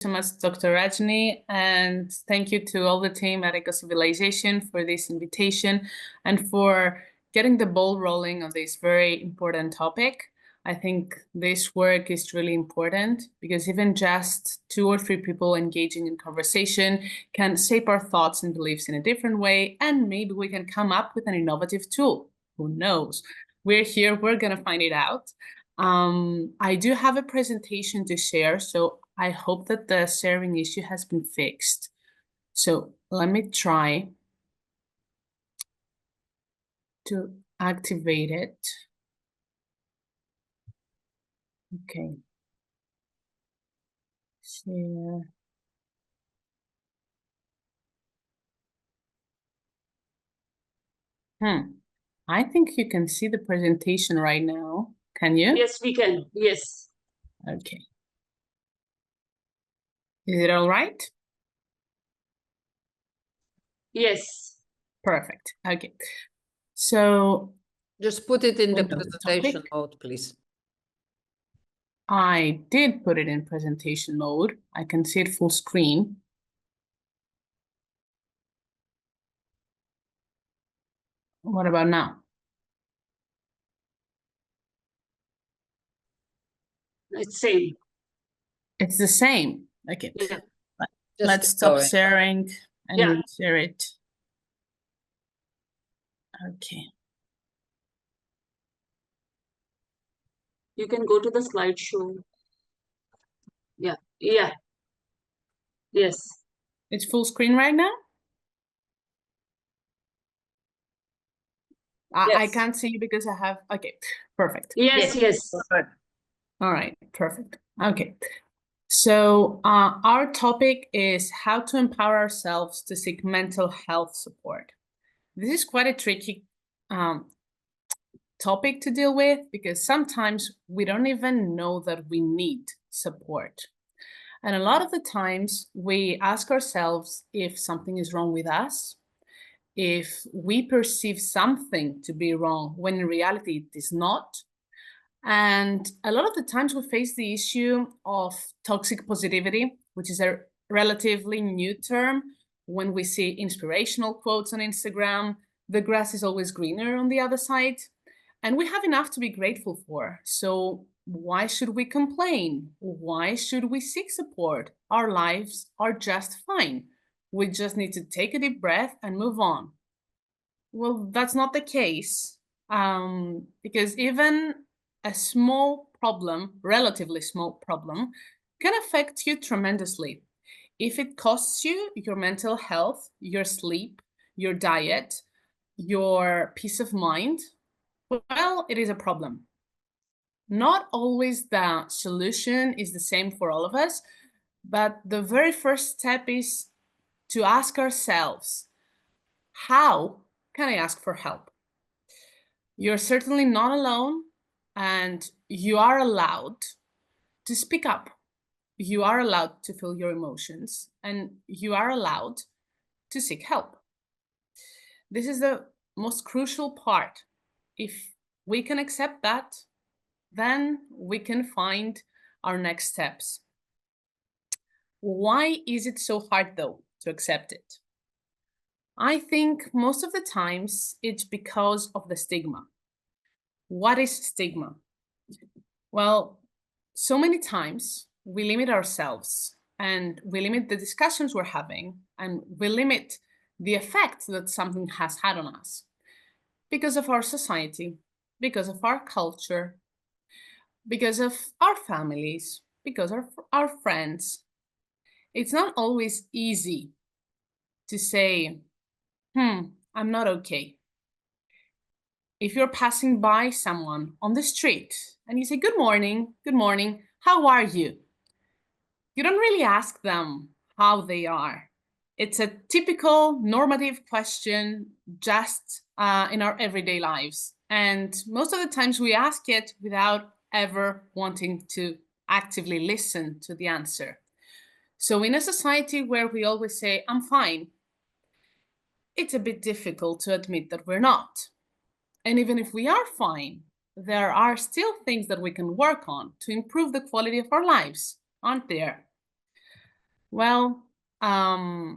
So much, Dr. Rajni, and thank you to all the team at Ecocivilisation for this invitation and for getting the ball rolling on this very important topic. I think this work is really important because even just 2 or 3 people engaging in conversation can shape our thoughts and beliefs in a different way, and maybe we can come up with an innovative tool. Who knows? We're here, we're going to find it out. I do have a presentation to share, so I hope that the sharing issue has been fixed. So let me try to activate it. Okay. Share. I think you can see the presentation right now. Can you? Yes, we can. Yes. Okay. Is it all right? Yes. Perfect. Okay. So just put it in the presentation mode, please. I did put it in presentation mode. I can see it full screen. What about now? It's same. It's the same. Okay. Yeah. Let's stop sharing and share it. Okay. You can go to the slideshow. Yeah. Yeah. Yes. It's full screen right now? Yes. I can't see you because I have, okay, perfect. Yes, yes. Perfect. All right, perfect. Okay. So our topic is how to empower ourselves to seek mental health support. This is quite a tricky topic to deal with because sometimes we don't even know that we need support. And a lot of the times we ask ourselves if something is wrong with us, if we perceive something to be wrong when in reality it is not. And a lot of the times we face the issue of toxic positivity, which is a relatively new term. When we see inspirational quotes on Instagram, the grass is always greener on the other side. And we have enough to be grateful for. So why should we complain? Why should we seek support? Our lives are just fine. We just need to take a deep breath and move on. Well, that's not the case, because even a small problem, relatively small problem, can affect you tremendously. If it costs you your mental health, your sleep, your diet, your peace of mind, well, it is a problem. Not always the solution is the same for all of us, but the very first step is to ask ourselves, how can I ask for help? You're certainly not alone, and you are allowed to speak up. You are allowed to feel your emotions, and you are allowed to seek help. This is the most crucial part. If we can accept that, then we can find our next steps. Why is it so hard, though, to accept it? I think most of the times it's because of the stigma. What is stigma? Well, so many times we limit ourselves and we limit the discussions we're having and we limit the effect that something has had on us because of our society, because of our culture, because of our families, because of our friends. It's not always easy to say, I'm not okay. If you're passing by someone on the street and you say, good morning, how are you? You don't really ask them how they are. It's a typical normative question just in our everyday lives. And most of the times we ask it without ever wanting to actively listen to the answer. So in a society where we always say, I'm fine, it's a bit difficult to admit that we're not. And even if we are fine, there are still things that we can work on to improve the quality of our lives, aren't there? Well, I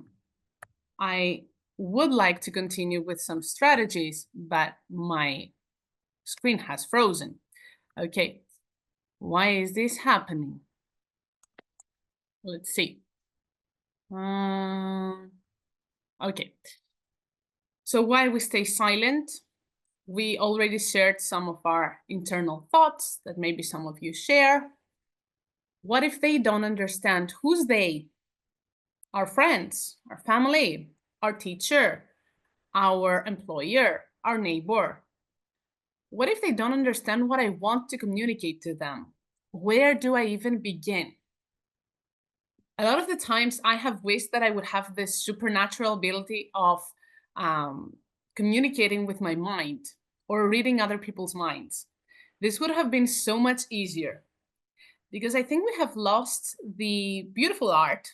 would like to continue with some strategies, but my screen has frozen. Okay, why is this happening? Let's see. Okay, so why we stay silent? We already shared some of our internal thoughts that maybe some of you share. What if they don't understand who's they? Our friends, our family, our teacher, our employer, our neighbor. What if they don't understand what I want to communicate to them? Where do I even begin? A lot of the times I have wished that I would have this supernatural ability of communicating with my mind or reading other people's minds. This would have been so much easier because I think we have lost the beautiful art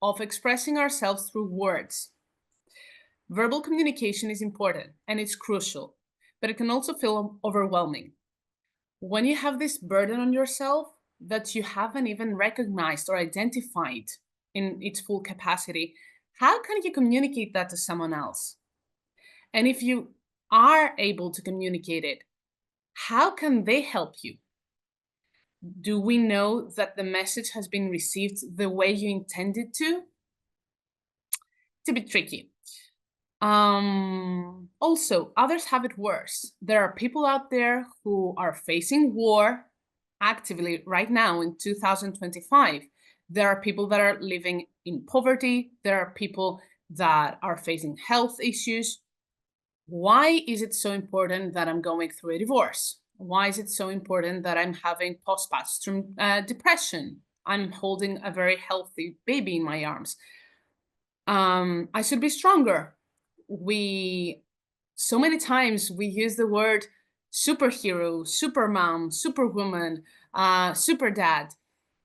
of expressing ourselves through words. Verbal communication is important and it's crucial, but it can also feel overwhelming. When you have this burden on yourself that you haven't even recognized or identified in its full capacity, how can you communicate that to someone else? And if you are able to communicate it, how can they help you? Do we know that the message has been received the way you intended to? It's a bit tricky. Also, others have it worse. There are people out there who are facing war actively right now in 2025. There are people that are living in poverty. There are people that are facing health issues. Why is it so important that I'm going through a divorce? Why is it so important that I'm having postpartum depression? I'm holding a very healthy baby in my arms. I should be stronger. So many times we use the word superhero, supermom, superwoman, super dad.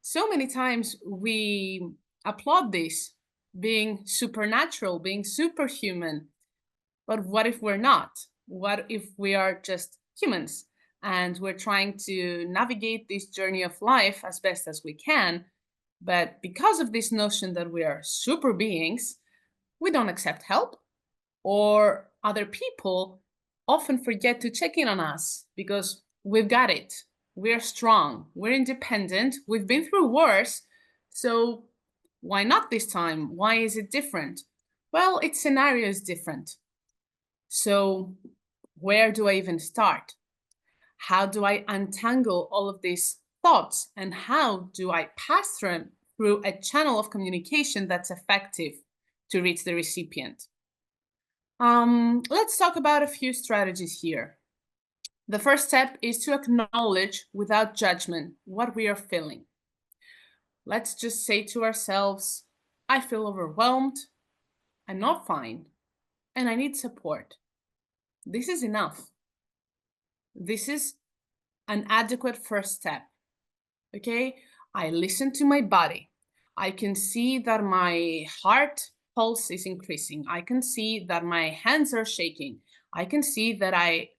So many times we applaud this being supernatural, being superhuman. But what if we're not? What if we are just humans and we're trying to navigate this journey of life as best as we can? But because of this notion that we are super beings, we don't accept help, or other people often forget to check in on us because we've got it. We're strong, we're independent, we've been through worse. So why not this time? Why is it different? Well, its scenario is different. So where do I even start? How do I untangle all of these thoughts? And how do I pass them through a channel of communication that's effective to reach the recipient? Let's talk about a few strategies here. The first step is to acknowledge without judgment what we are feeling. Let's just say to ourselves, I feel overwhelmed, I'm not fine, and I need support. This is enough. This is an adequate first step. Okay, I listen to my body. I can see that my heart pulse is increasing. I can see that my hands are shaking. I can see that I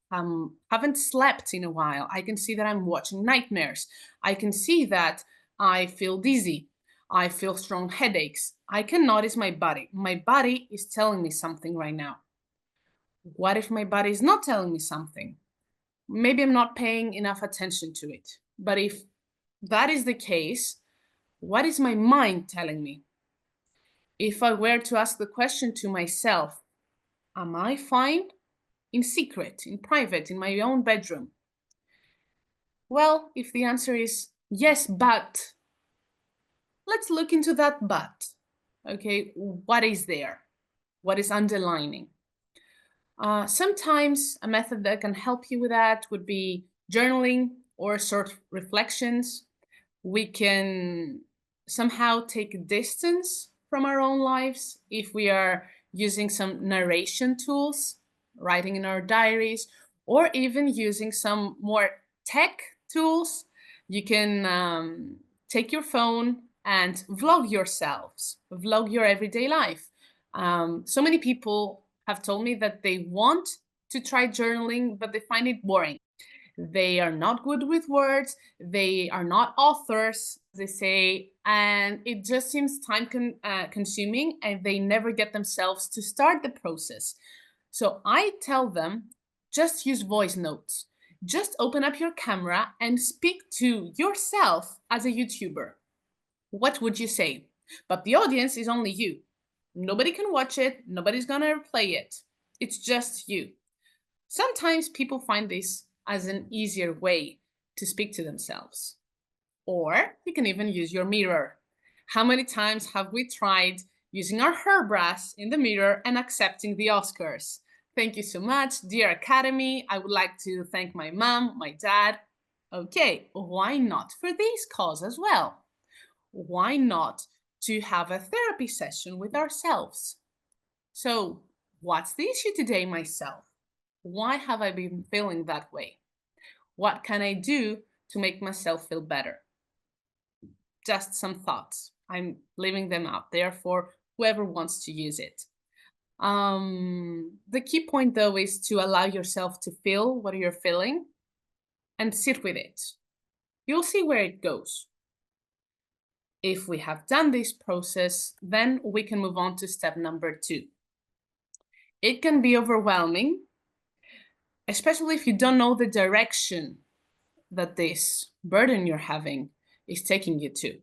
haven't slept in a while. I can see that I'm watching nightmares. I can see that I feel dizzy. I feel strong headaches. I can notice my body. My body is telling me something right now. What if my body is not telling me something? Maybe I'm not paying enough attention to it. But if that is the case, what is my mind telling me? If I were to ask the question to myself, am I fine? In secret, in private, in my own bedroom? Well, if the answer is yes, but, let's look into that but. Okay, what is there? What is underlining? Sometimes a method that can help you with that would be journaling or short reflections. We can somehow take distance from our own lives if we are using some narration tools, writing in our diaries, or even using some more tech tools. You can take your phone and vlog yourselves, vlog your everyday life. So many people have told me that they want to try journaling, but they find it boring. They are not good with words. They are not authors. they say, and it just seems time consuming, and they never get themselves to start the process. So I tell them, just use voice notes. Just open up your camera and speak to yourself as a YouTuber. What would you say? But the audience is only you. Nobody can watch it. Nobody's gonna replay it. It's just you. Sometimes people find this as an easier way to speak to themselves. Or you can even use your mirror. How many times have we tried using our hairbrush in the mirror and accepting the Oscars? Thank you so much, dear Academy. I would like to thank my mom, my dad. Okay, why not for this cause as well? Why not to have a therapy session with ourselves? So, what's the issue today, myself? Why have I been feeling that way? What can I do to make myself feel better? Just some thoughts. I'm leaving them out there for whoever wants to use it. The key point, though, is to allow yourself to feel what you're feeling and sit with it. You'll see where it goes. If we have done this process, then we can move on to step number 2. It can be overwhelming, especially if you don't know the direction that this burden you're having is taking you to.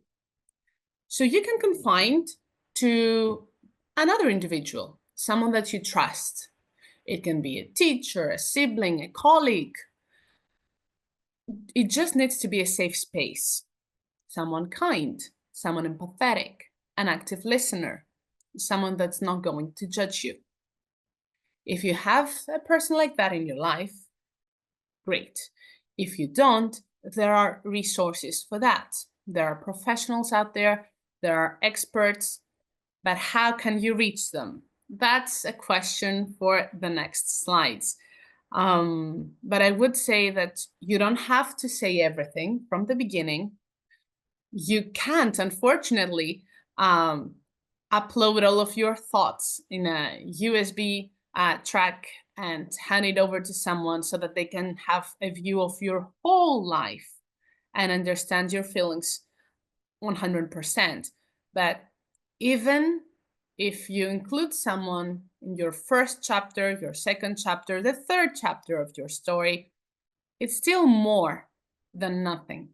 So you can confide to another individual, someone that you trust. It can be a teacher, a sibling, a colleague. It just needs to be a safe space. Someone kind, someone empathetic, an active listener, someone that's not going to judge you. If you have a person like that in your life, great. If you don't, there are resources for that. There are professionals out there, there are experts, but how can you reach them? That's a question for the next slides. But I would say that you don't have to say everything from the beginning. You can't, unfortunately, upload all of your thoughts in a USB track and hand it over to someone so that they can have a view of your whole life and understand your feelings 100%. But even if you include someone in your first chapter, your second chapter, the third chapter of your story, it's still more than nothing.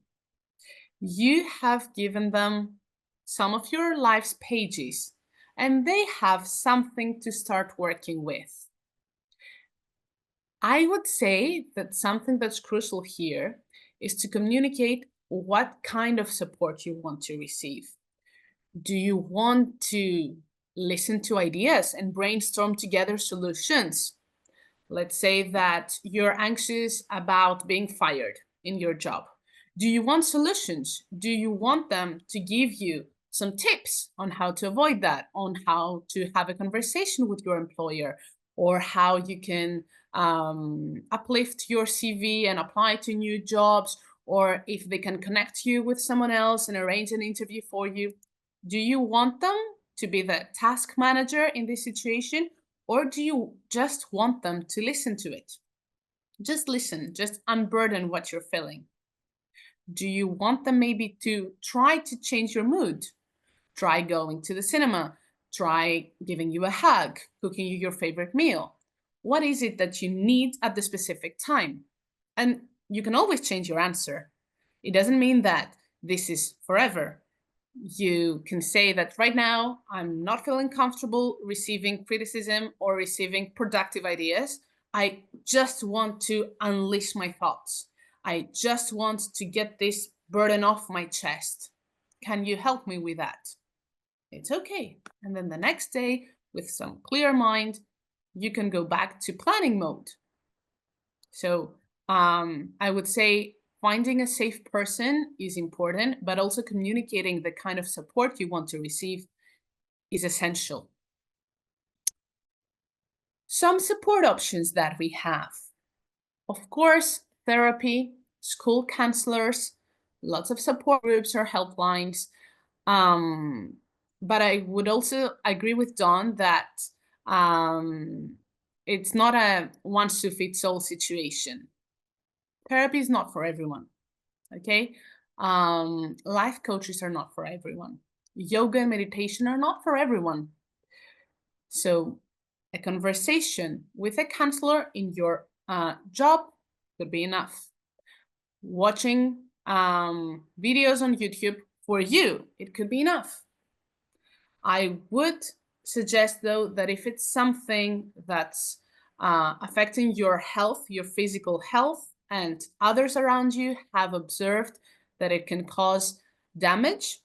You have given them some of your life's pages, and they have something to start working with. I would say that something that's crucial here is to communicate what kind of support you want to receive. Do you want to listen to ideas and brainstorm together solutions? Let's say that you're anxious about being fired in your job. Do you want solutions? Do you want them to give you some tips on how to avoid that, on how to have a conversation with your employer, or how you can uplift your CV and apply to new jobs, or if they can connect you with someone else and arrange an interview for you? Do you want them to be the task manager in this situation, or do you just want them to listen to it? Just listen, just unburden what you're feeling. Do you want them maybe to try to change your mood? Try going to the cinema, try giving you a hug, cooking you your favorite meal. What is it that you need at the specific time? And you can always change your answer. It doesn't mean that this is forever. You can say that right now, I'm not feeling comfortable receiving criticism or receiving productive ideas. I just want to unleash my thoughts. I just want to get this burden off my chest. Can you help me with that? It's okay. And then the next day, with some clear mind, you can go back to planning mode. So I would say finding a safe person is important, but also communicating the kind of support you want to receive is essential. Some support options that we have. Of course, therapy, school counselors, lots of support groups or helplines. But I would also agree with Dawn that it's not a one-size-fits-all situation. Therapy is not for everyone, okay? Life coaches are not for everyone. Yoga and meditation are not for everyone. So a conversation with a counselor in your job could be enough. Watching videos on YouTube for you, it could be enough. I would suggest, though, that if it's something that's affecting your health, your physical health, and others around you have observed that it can cause damage,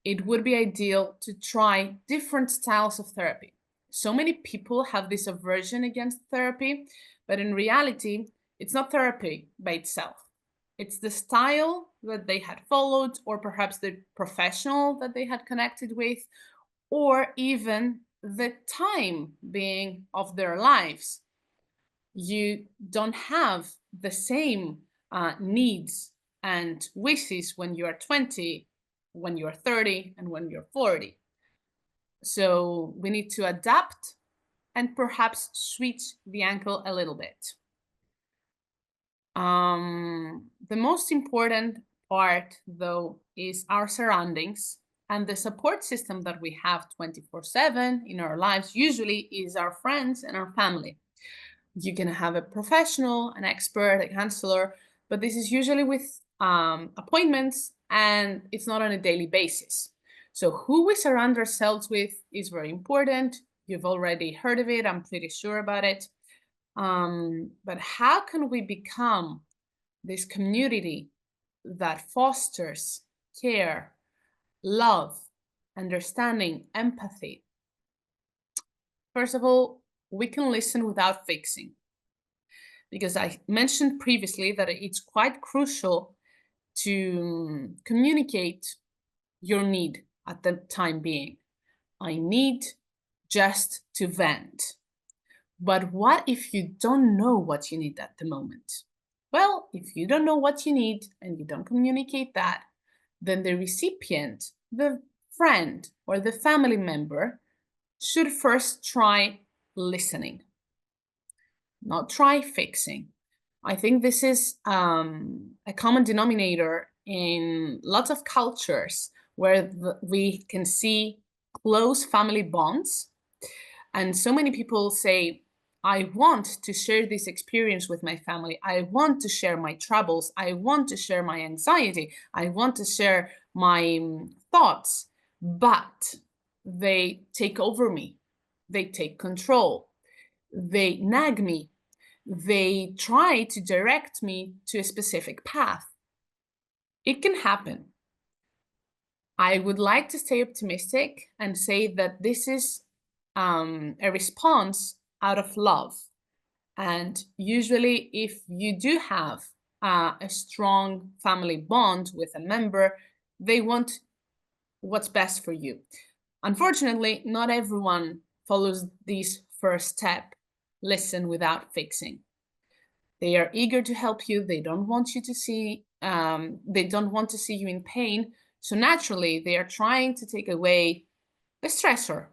it would be ideal to try different styles of therapy. So many people have this aversion against therapy, but in reality, it's not therapy by itself. It's the style that they had followed, or perhaps the professional that they had connected with, or even the time being of their lives. You don't have the same needs and wishes when you are 20, when you're 30, and when you're 40. So we need to adapt and perhaps switch the ankle a little bit. The most important part, though, is our surroundings, and the support system that we have 24/7 in our lives usually is our friends and our family. You can have a professional, an expert, a counselor, but this is usually with appointments, and it's not on a daily basis. So who we surround ourselves with is very important. You've already heard of it, I'm pretty sure about it. But how can we become this community that fosters care, love, understanding, empathy? First of all, we can listen without fixing, because I mentioned previously that it's quite crucial to communicate your need at the time being. I need just to vent. But what if you don't know what you need at the moment? Well, if you don't know what you need and you don't communicate that, then the recipient, the friend or the family member, should first try listening, not try fixing. I think this is a common denominator in lots of cultures where we can see close family bonds. And so many people say, I want to share this experience with my family. I want to share my troubles. I want to share my anxiety. I want to share my thoughts. But they take over me. They take control. They nag me. They try to direct me to a specific path. It can happen. I would like to stay optimistic and say that this is a response out of love. And usually, if you do have a strong family bond with a member, they want what's best for you. Unfortunately, not everyone follows this first step, listen without fixing. They are eager to help you. They don't want you to see, they don't want to see you in pain. So naturally, they are trying to take away the stressor.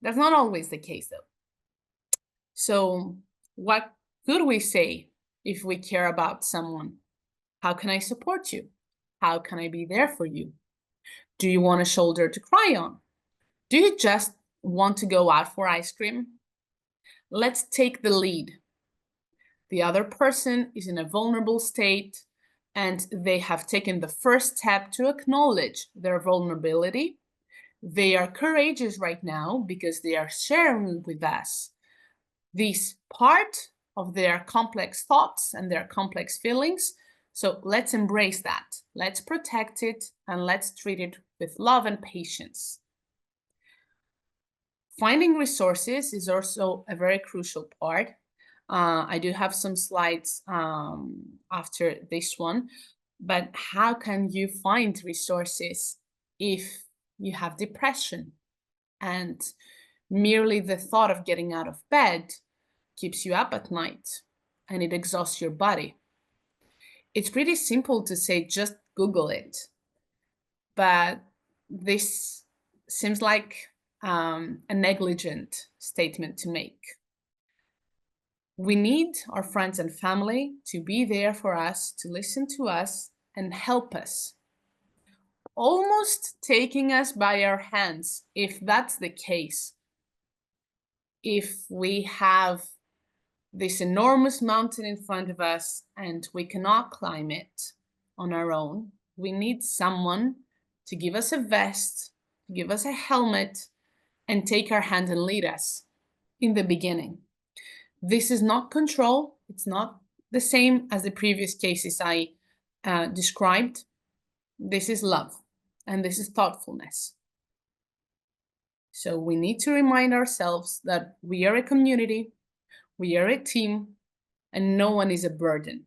That's not always the case, though. So what could we say if we care about someone? How can I support you? How can I be there for you? Do you want a shoulder to cry on? Do you just want to go out for ice cream? Let's take the lead. The other person is in a vulnerable state, and they have taken the first step to acknowledge their vulnerability. They are courageous right now because they are sharing with us this part of their complex thoughts and their complex feelings. So let's embrace that. Let's protect it, and let's treat it with love and patience. Finding resources is also a very crucial part. I do have some slides after this one, but how can you find resources if you have depression and merely the thought of getting out of bed keeps you up at night and it exhausts your body? It's pretty simple to say, just Google it. But this seems like a negligent statement to make. We need our friends and family to be there for us, to listen to us, and help us, almost taking us by our hands, if that's the case. If we have this enormous mountain in front of us and we cannot climb it on our own, we need someone to give us a vest, to give us a helmet, and take our hand and lead us in the beginning. This is not control. It's not the same as the previous cases I described. This is love, and this is thoughtfulness. So we need to remind ourselves that we are a community, we are a team, and no one is a burden.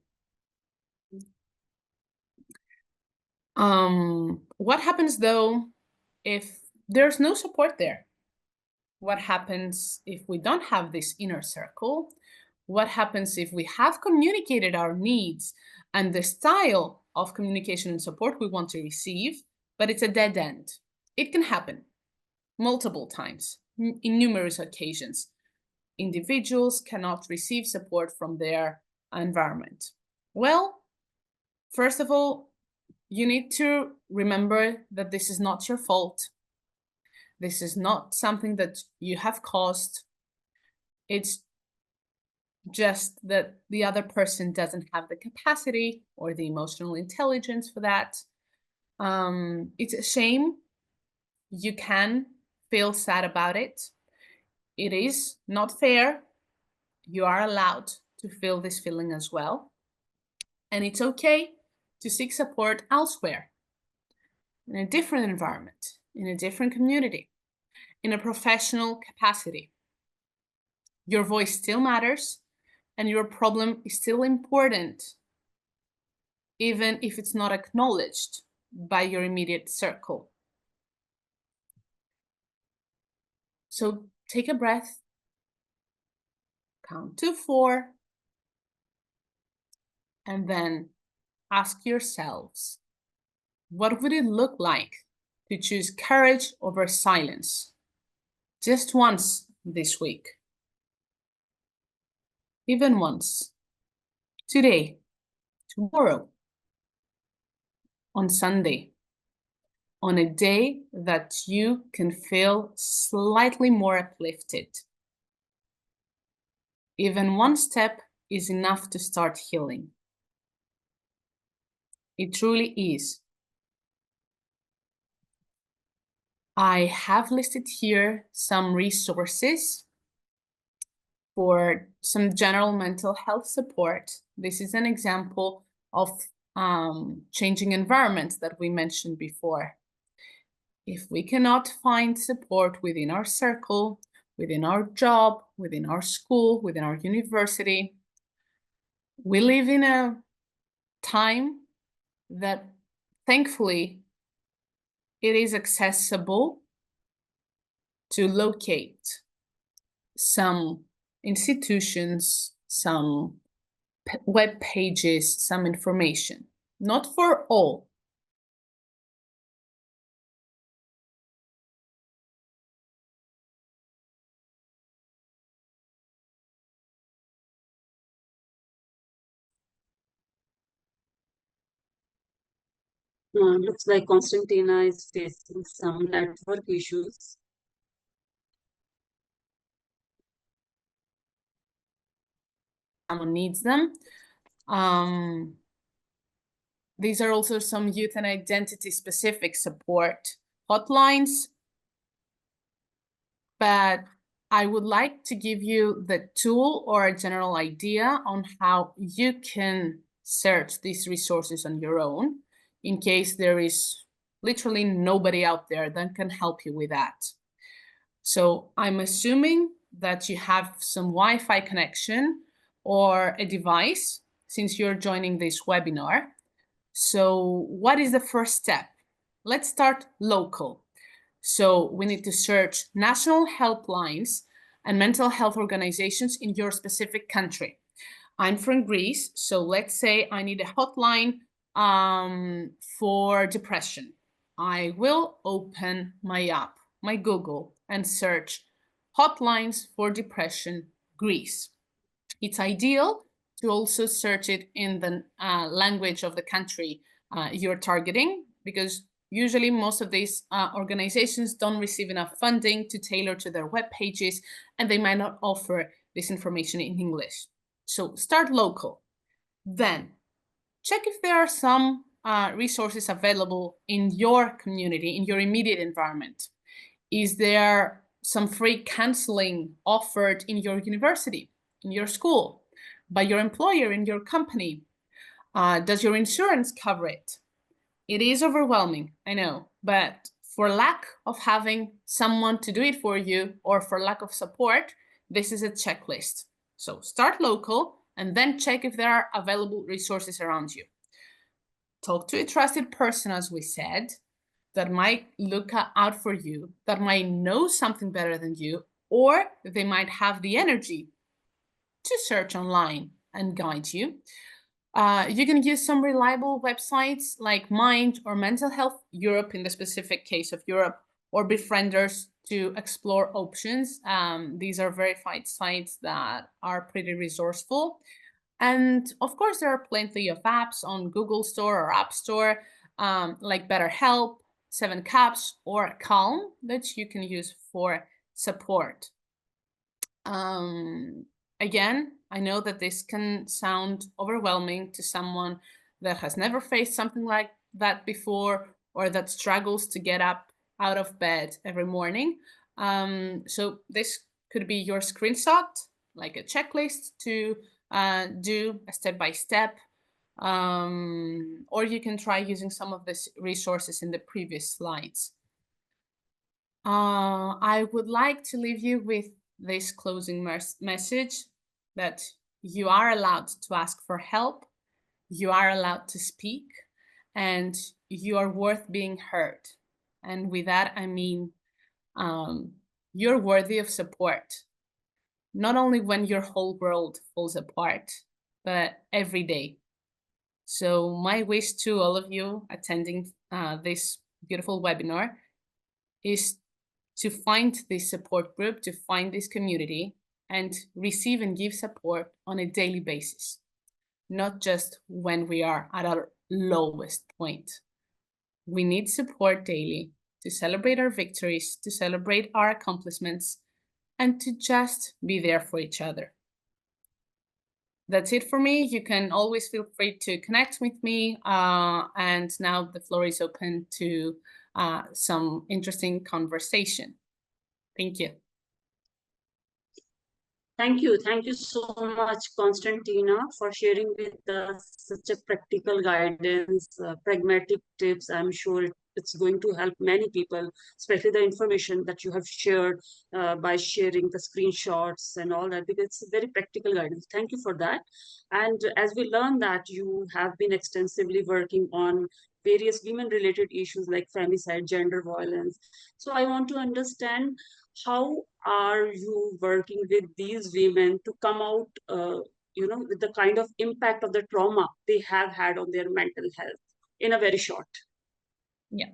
What happens though if there's no support there? What happens if we don't have this inner circle? What happens if we have communicated our needs and the style of communication and support we want to receive, but it's a dead end? It can happen multiple times, in numerous occasions. Individuals cannot receive support from their environment. Well, first of all, you need to remember that this is not your fault. This is not something that you have caused. It's just that the other person doesn't have the capacity or the emotional intelligence for that. It's a shame. You can feel sad about it. It is not fair. You are allowed to feel this feeling as well. And it's okay to seek support elsewhere, in a different environment, in a different community, in a professional capacity. Your voice still matters, and your problem is still important, even if it's not acknowledged by your immediate circle. So take a breath, count to 4, and then ask yourselves, what would it look like to choose courage over silence? Just once this week. Even once. Today, tomorrow, on Sunday, on a day that you can feel slightly more uplifted. Even one step is enough to start healing. It truly is. I have listed here some resources for some general mental health support. This is an example of changing environments that we mentioned before. If we cannot find support within our circle, within our job, within our school, within our university, we live in a time that thankfully it is accessible to locate some institutions, some web pages, some information. Not for all. Looks like Konstantina is facing some network issues. Someone needs them. These are also some youth and identity specific support hotlines. But I would like to give you the tool or a general idea on how you can search these resources on your own, in case there is literally nobody out there that can help you with that. So I'm assuming that you have some Wi-Fi connection or a device since you're joining this webinar. So what is the first step? Let's start local. So we need to search national helplines and mental health organizations in your specific country. I'm from Greece, so let's say I need a hotline for depression. I will open my app, my Google, and search hotlines for depression, Greece. It's ideal to also search it in the language of the country you're targeting, because usually most of these organizations don't receive enough funding to tailor to their web pages, and they might not offer this information in English. So start local. Then check if there are some resources available in your community, in your immediate environment. Is there some free counseling offered in your university, in your school, by your employer, in your company? Does your insurance cover it? It is overwhelming, I know, but for lack of having someone to do it for you, or for lack of support, this is a checklist. So start local and then check if there are available resources around you. Talk to a trusted person, as we said, that might look out for you, that might know something better than you, or they might have the energy to search online and guide you. You can use some reliable websites like Mind or Mental Health Europe in the specific case of Europe, or Befrienders to explore options. These are verified sites that are pretty resourceful. And of course, there are plenty of apps on Google Store or App Store, like BetterHelp, 7Caps, or Calm that you can use for support. Again, I know that this can sound overwhelming to someone that has never faced something like that before, or that struggles to get up out of bed every morning. So this could be your screenshot, like a checklist to do a step-by-step, or you can try using some of the resources in the previous slides. I would like to leave you with this closing message, that you are allowed to ask for help, you are allowed to speak, and you are worth being heard. And with that, I mean, you're worthy of support, not only when your whole world falls apart, but every day. So my wish to all of you attending this beautiful webinar is to find this support group, to find this community, and receive and give support on a daily basis, not just when we are at our lowest point. We need support daily to celebrate our victories, to celebrate our accomplishments, and to just be there for each other. That's it for me. You can always feel free to connect with me. And now the floor is open to some interesting conversation. Thank you. Thank you. Thank you so much, Konstantina, for sharing with us such a practical guidance, pragmatic tips. I'm sure it's going to help many people, especially the information that you have shared by sharing the screenshots and all that, because it's a very practical guidance. Thank you for that. And as we learn that you have been extensively working on various women-related issues like femicide, gender violence. So I want to understand, how are you working with these women to come out, with the kind of impact of the trauma they have had on their mental health in a very short? Yeah.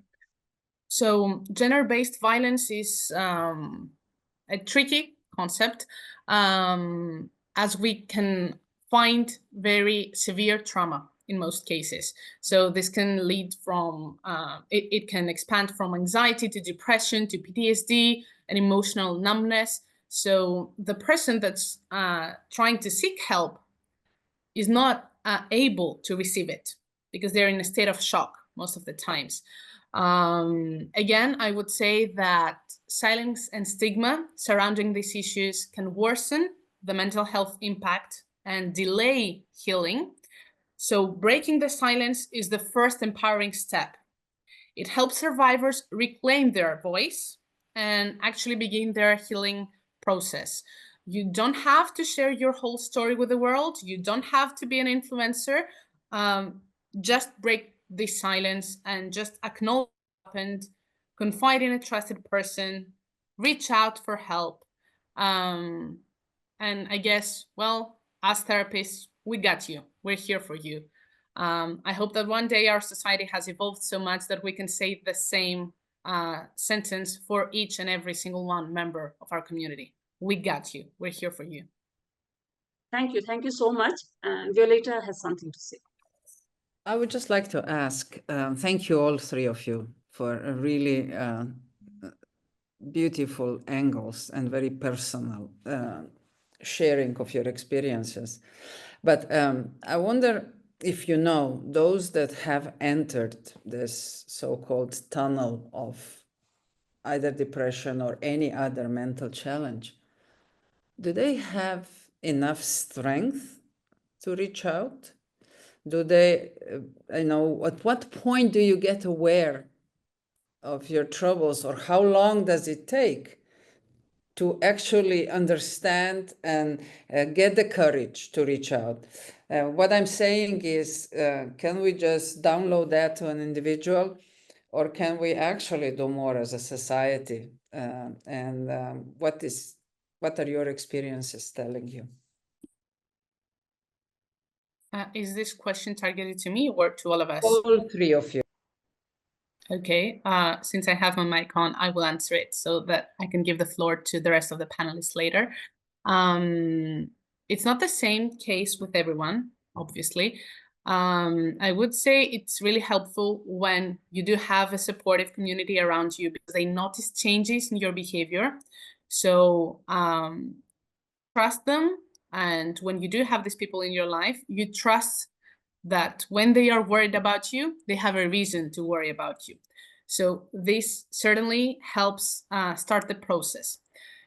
So gender-based violence is a tricky concept, as we can find very severe trauma in most cases. So this can lead from, it can expand from anxiety to depression to PTSD and emotional numbness. So the person that's trying to seek help is not able to receive it because they're in a state of shock most of the times. Again, I would say that silence and stigma surrounding these issues can worsen the mental health impact and delay healing. So breaking the silence is the first empowering step. It helps survivors reclaim their voice and actually begin their healing process. You don't have to share your whole story with the world. You don't have to be an influencer. Just break this silence and just acknowledge what happened, confide in a trusted person, reach out for help. And I guess, well, as therapists, we got you. We're here for you. I hope that one day our society has evolved so much that we can say the same sentence for each and every single one member of our community. We got you. We're here for you. Thank you. Thank you so much. Violeta has something to say. I would just like to ask, thank you all three of you for a really beautiful angles and very personal sharing of your experiences. But I wonder if you know those that have entered this so-called tunnel of either depression or any other mental challenge, do they have enough strength to reach out? Do they, at what point do you get aware of your troubles, or how long does it take to actually understand and get the courage to reach out? What I'm saying is, can we just download that to an individual, or can we actually do more as a society? What are your experiences telling you? Is this question targeted to me or to all of us? All three of you. Okay, since I have my mic on, I will answer it so that I can give the floor to the rest of the panelists later. It's not the same case with everyone, obviously. I would say it's really helpful when you do have a supportive community around you because they notice changes in your behavior. So trust them. And when you do have these people in your life, you trust that when they are worried about you, they have a reason to worry about you. So this certainly helps start the process.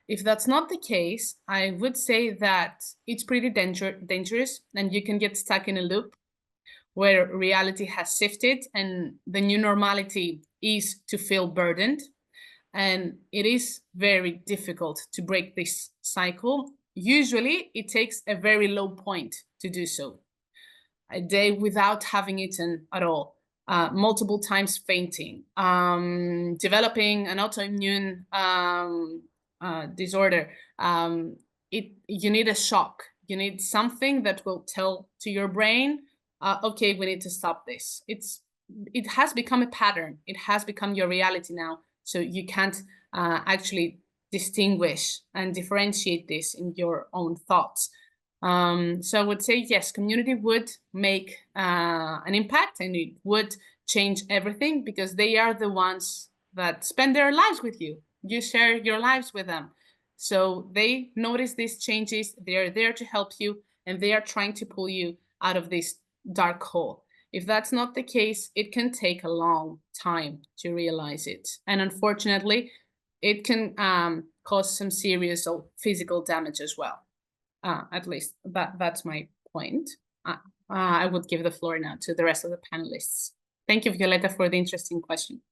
If that's not the case, I would say that it's pretty dangerous and you can get stuck in a loop where reality has shifted and the new normality is to feel burdened. And it is very difficult to break this cycle. Usually it takes a very low point to do so. A day without having eaten at all, multiple times fainting, developing an autoimmune disorder. You need a shock. You need something that will tell to your brain, okay, we need to stop this. It has become a pattern. It has become your reality now. So you can't actually distinguish and differentiate this in your own thoughts. So I would say, yes, community would make an impact and it would change everything because they are the ones that spend their lives with you. You share your lives with them. So they notice these changes, they are there to help you, and they are trying to pull you out of this dark hole. If that's not the case, it can take a long time to realize it. And unfortunately, it can cause some serious physical damage as well. At least that's my point. I would give the floor now to the rest of the panelists. Thank you, Violeta, for the interesting question.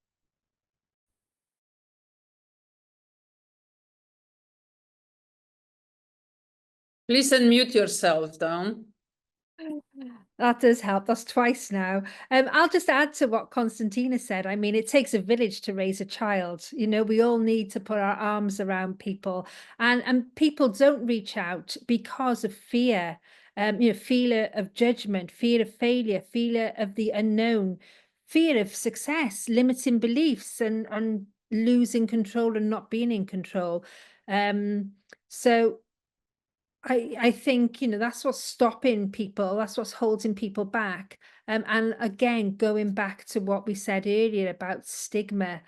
Please unmute yourself, Dawn. That does help. That's twice now. I'll just add to what Konstantina said. I mean, it takes a village to raise a child. You know, we all need to put our arms around people, and people don't reach out because of fear. Fear of judgment, fear of failure, fear of the unknown, fear of success, limiting beliefs, and losing control and not being in control. So I think, that's what's stopping people. That's what's holding people back. And again, going back to what we said earlier about stigma,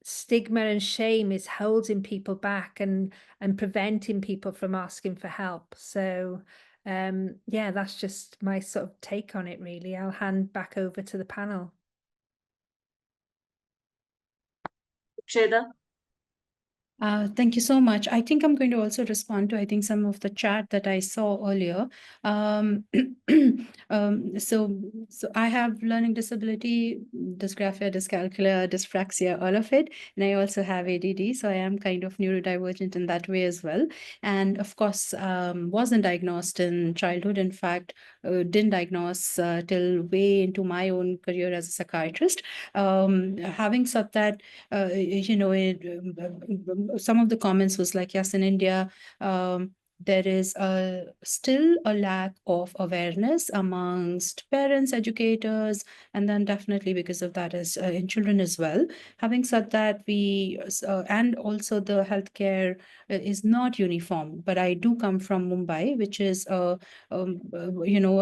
stigma and shame is holding people back and preventing people from asking for help. So, yeah, that's just my sort of take on it, really. I'll hand back over to the panel. Sheda? Thank you so much. I think I'm going to also respond to, I think, some of the chat that I saw earlier. So I have learning disability, dysgraphia, dyscalculia, dyspraxia, all of it. And I also have ADD, so I am kind of neurodivergent in that way as well. And of course, wasn't diagnosed in childhood. In fact, didn't diagnose till way into my own career as a psychiatrist. Having said that, some of the comments was like, yes, in India, there is still a lack of awareness amongst parents, educators, and then definitely because of that is in children as well. Having said that, and also the healthcare is not uniform, but I do come from Mumbai, which is a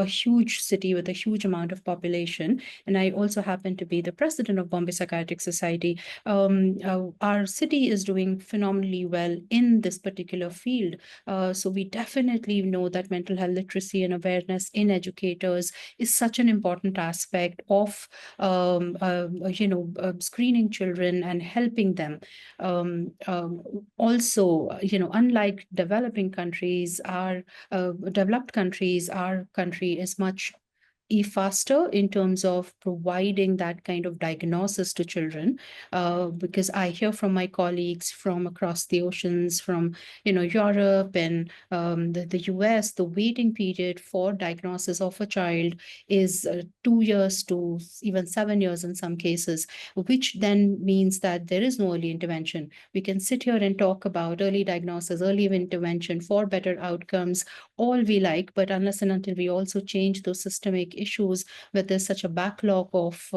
huge city with a huge amount of population, and I also happen to be the president of Bombay Psychiatric Society. Our city is doing phenomenally well in this particular field. So we definitely know that mental health literacy and awareness in educators is such an important aspect of screening children and helping them. Also, unlike developing countries, our developed countries, our country is much faster in terms of providing that kind of diagnosis to children, because I hear from my colleagues from across the oceans, from Europe and the US, the waiting period for diagnosis of a child is 2 years to even 7 years in some cases, which then means that there is no early intervention. We can sit here and talk about early diagnosis, early intervention for better outcomes, all we like, but unless and until we also change those systemic issues where there's such a backlog of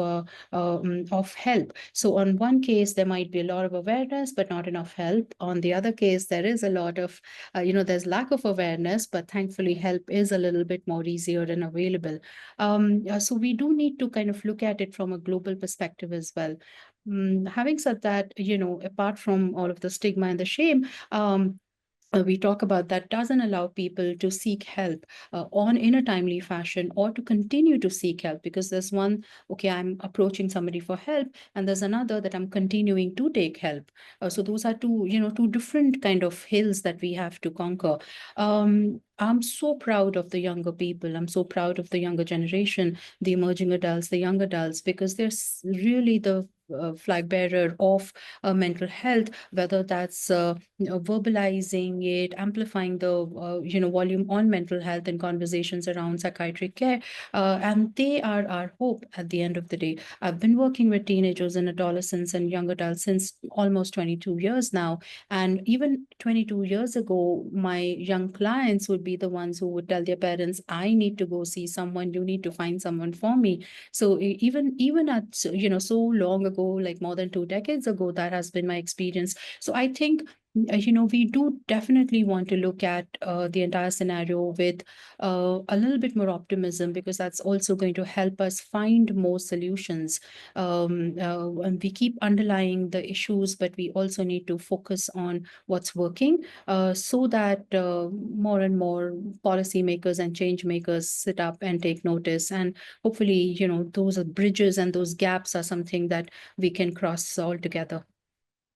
help. So on one case, there might be a lot of awareness, but not enough help. On the other case, there is a lot of, there's lack of awareness, but thankfully help is a little bit more easier and available. So we do need to kind of look at it from a global perspective as well. Having said that, apart from all of the stigma and the shame, we talk about that doesn't allow people to seek help in a timely fashion, or to continue to seek help, because there's one, okay, I'm approaching somebody for help, and there's another that I'm continuing to take help. So those are two different kind of hills that we have to conquer. I'm so proud of the younger people. I'm so proud of the younger generation, the emerging adults, the young adults, because they're really the flag bearer of mental health, whether that's verbalizing it, amplifying the volume on mental health and conversations around psychiatric care, and they are our hope at the end of the day. I've been working with teenagers and adolescents and young adults since almost 22 years now, and even 22 years ago, my young clients would be the ones who would tell their parents, I need to go see someone, you need to find someone for me. So even at so long ago, like more than 2 decades ago, that has been my experience. So I think we do definitely want to look at the entire scenario with a little bit more optimism, because that's also going to help us find more solutions. And we keep underlying the issues, but we also need to focus on what's working, so that more and more policymakers and change makers sit up and take notice. And hopefully, those are bridges, and those gaps are something that we can cross all together.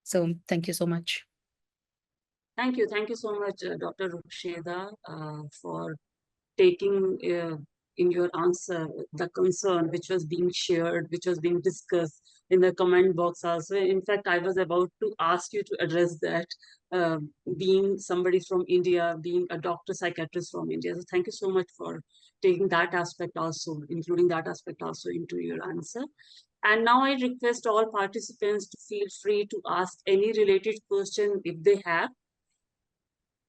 So thank you so much. Thank you so much, Dr. Ruksheda, for taking in your answer the concern which was being shared, which was being discussed in the comment box also. In fact, I was about to ask you to address that, being somebody from India, being a doctor psychiatrist from India. So thank you so much for taking that aspect also, including that aspect also into your answer. And now I request all participants to feel free to ask any related question if they have.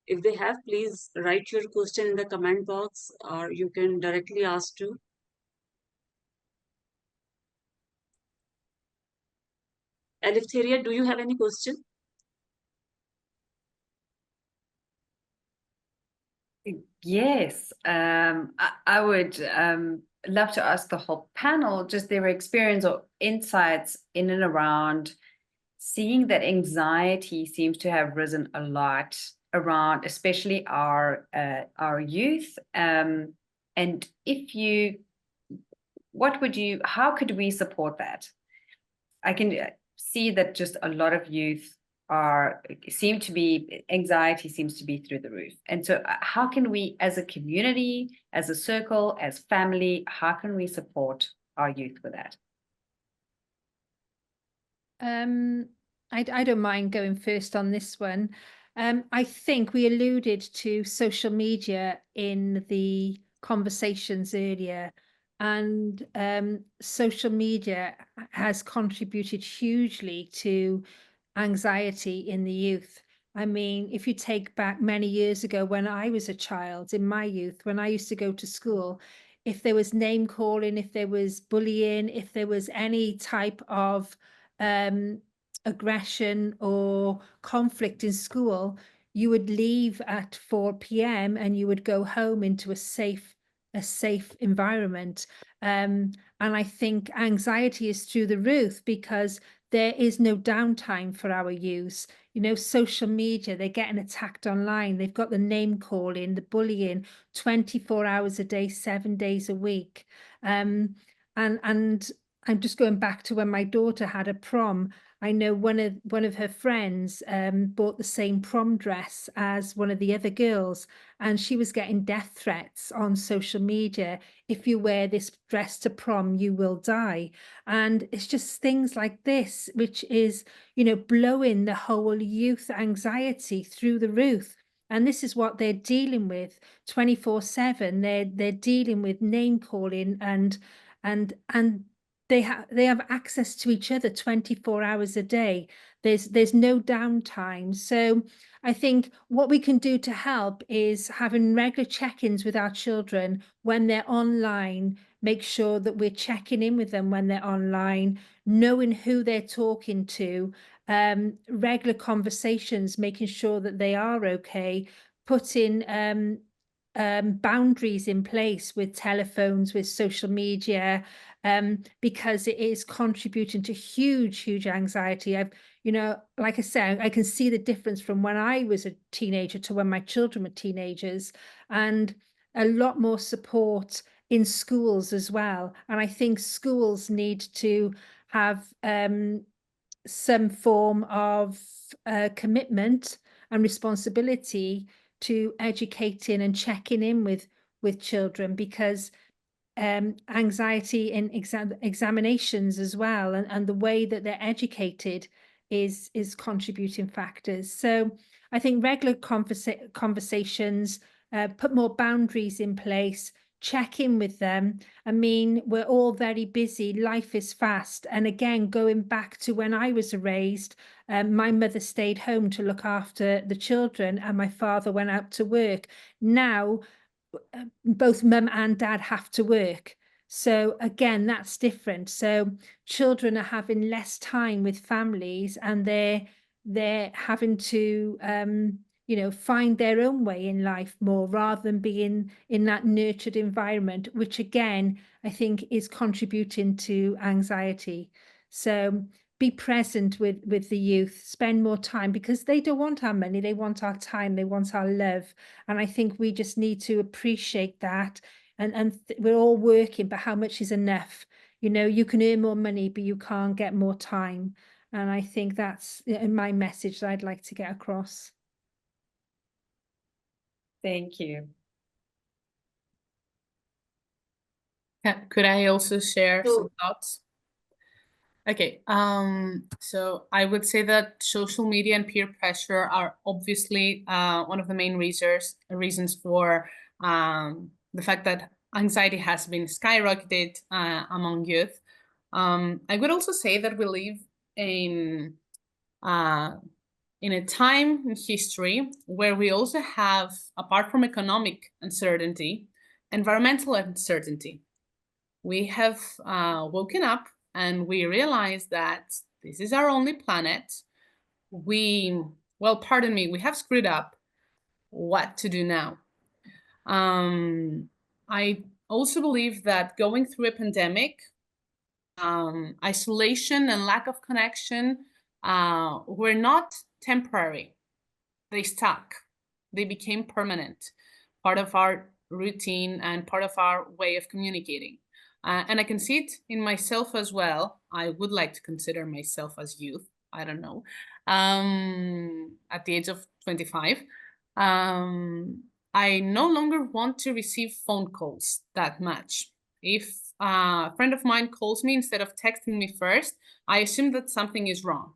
If they have, please write your question in the comment box, or you can directly ask to. Eleftheria, do you have any question? Yes, I would love to ask the whole panel just their experience or insights in and around seeing that anxiety seems to have risen a lot around, especially our youth. And how could we support that? I can see that just a lot of youth anxiety seems to be through the roof. And so how can we, as a community, as a circle, as family, how can we support our youth with that? I don't mind going first on this one. I think we alluded to social media in the conversations earlier, and social media has contributed hugely to anxiety in the youth. I mean, if you take back many years ago when I was a child, in my youth, when I used to go to school, if there was name calling, if there was bullying, if there was any type of aggression or conflict in school, you would leave at 4 p.m. and you would go home into a safe environment. And I think anxiety is through the roof because there is no downtime for our youth. You know, social media, they're getting attacked online. They've got the name calling, the bullying, 24 hours a day, 7 days a week. And I'm just going back to when my daughter had a prom. I know one of her friends bought the same prom dress as one of the other girls, and she was getting death threats on social media. If you wear this dress to prom, you will die. And it's just things like this, which is, you know, blowing the whole youth anxiety through the roof. And this is what they're dealing with 24/7. They're dealing with name calling and they have access to each other 24 hours a day. There's no downtime. So I think what we can do to help is having regular check-ins with our children when they're online. Make sure that we're checking in with them when they're online, knowing who they're talking to, regular conversations, making sure that they are okay, putting boundaries in place with telephones, with social media, because it is contributing to huge anxiety. You know, like I said, I can see the difference from when I was a teenager to when my children were teenagers, and a lot more support in schools as well. And I think schools need to have some form of commitment and responsibility to educating and checking in with children, because anxiety in examinations as well, and the way that they're educated is contributing factors. So I think regular conversations, put more boundaries in place, check in with them. I mean, we're all very busy, life is fast. And again, going back to when I was raised, my mother stayed home to look after the children and my father went out to work. Now, both mum and dad have to work. So again, that's different. So children are having less time with families, and they're having to you know, find their own way in life more, rather than being in that nurtured environment, which again, I think is contributing to anxiety. So be present with the youth, spend more time, because they don't want our money, they want our time, they want our love. And I think we just need to appreciate that. And we're all working, but how much is enough? You know, you can earn more money, but you can't get more time. And I think that's my message that I'd like to get across. Thank you. Could I also share So- some thoughts? Okay, so I would say that social media and peer pressure are obviously one of the main reasons for the fact that anxiety has been skyrocketed among youth. I would also say that we live in a time in history where we also have, apart from economic uncertainty, environmental uncertainty. We have woken up and we realize that this is our only planet. Well, pardon me, we have screwed up. What to do now? I also believe that going through a pandemic, isolation and lack of connection were not temporary. They stuck. They became permanent, part of our routine and part of our way of communicating. And I can see it in myself as well. I would like to consider myself as youth. I don't know. At the age of 25, I no longer want to receive phone calls that much. If a friend of mine calls me instead of texting me first, I assume that something is wrong.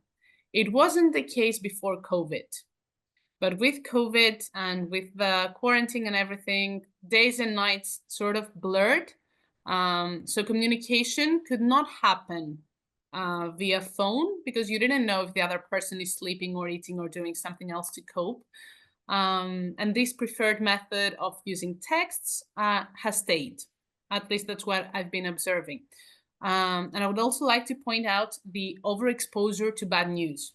It wasn't the case before COVID. But with COVID and with the quarantine and everything, days and nights sort of blurred. So communication could not happen via phone because you didn't know if the other person is sleeping or eating or doing something else to cope. And this preferred method of using texts has stayed. At least that's what I've been observing. And I would also like to point out the overexposure to bad news.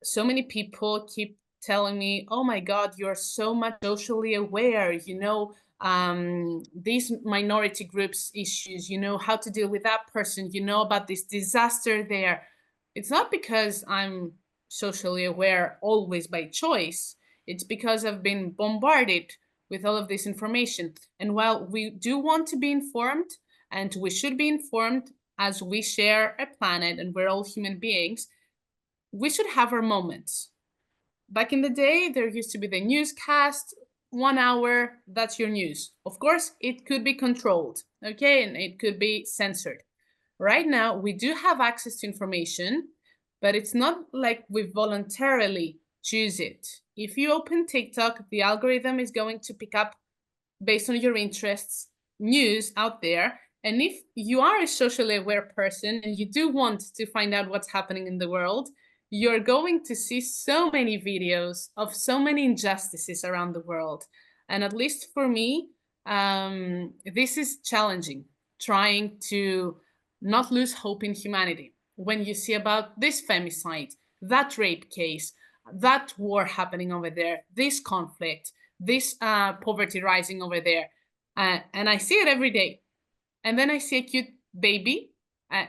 So many people keep telling me, oh my God, you're so much socially aware, you know, these minority groups issues, you know how to deal with that person, you know about this disaster there. It's not because I'm socially aware always by choice. It's because I've been bombarded with all of this information. And while we do want to be informed, and we should be informed as we share a planet and we're all human beings, we should have our moments. Back in the day, there used to be the newscast, 1 hour, that's your news. Of course, it could be controlled, okay, and it could be censored. Right now, we do have access to information, but it's not like we voluntarily choose it. If you open TikTok, the algorithm is going to pick up, based on your interests, news out there. And if you are a socially aware person and you do want to find out what's happening in the world, you're going to see so many videos of so many injustices around the world. And at least for me, this is challenging, trying to not lose hope in humanity. When you see about this femicide, that rape case, that war happening over there, this conflict, this poverty rising over there, and I see it every day. And then I see a cute baby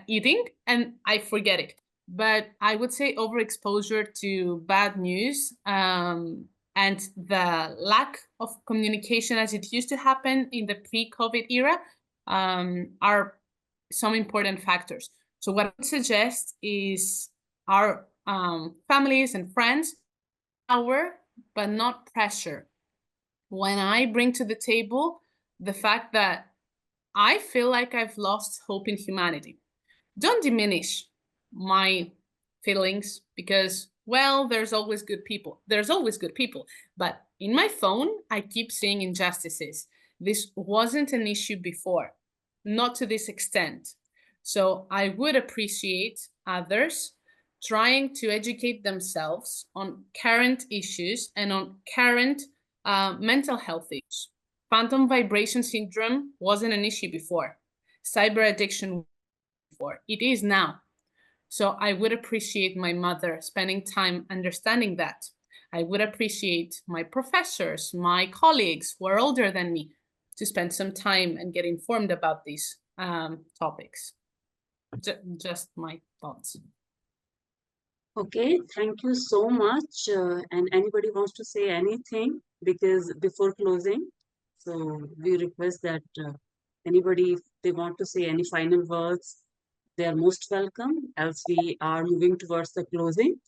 eating and I forget it. But I would say overexposure to bad news and the lack of communication as it used to happen in the pre-COVID era are some important factors. So what I would suggest is our families and friends, power, but not pressure. When I bring to the table the fact that I feel like I've lost hope in humanity, don't diminish my feelings because, well, there's always good people. There's always good people. But in my phone, I keep seeing injustices. This wasn't an issue before, not to this extent. So I would appreciate others trying to educate themselves on current issues and on current mental health issues. Phantom vibration syndrome wasn't an issue before. Cyber addiction before. It is now. So I would appreciate my mother spending time understanding that. I would appreciate my professors, my colleagues who are older than me to spend some time and get informed about these topics. Just my thoughts. Okay, thank you so much. And anybody wants to say anything because before closing, so we request that anybody, if they want to say any final words, they are most welcome. Else we are moving towards the closing.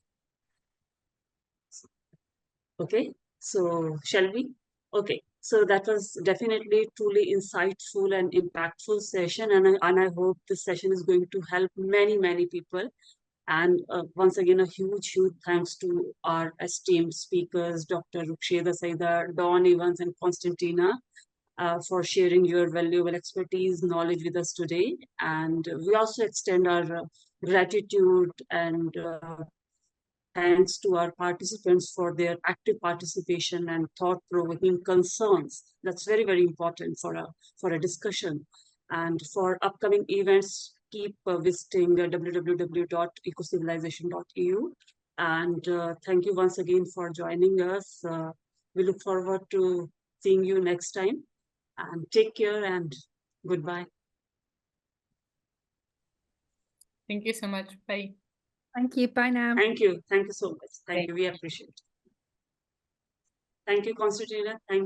Okay, so shall we? Okay, so that was definitely truly insightful and impactful session, and I hope this session is going to help many people. And once again, a huge thanks to our esteemed speakers, Dr. Ruksheda Saida, Dawn Evans, and Konstantina, for sharing your valuable expertise, knowledge with us today. And we also extend our gratitude and thanks to our participants for their active participation and thought-provoking concerns. That's very important for a discussion. And for upcoming events, keep visiting www.ecocivilisation.eu. And thank you once again for joining us. We look forward to seeing you next time. And take care and goodbye. Thank you so much. Bye. Thank you. Bye now. Thank you. Thank you so much. Thank you. We appreciate it. Thank you, Konstantina. Thank you.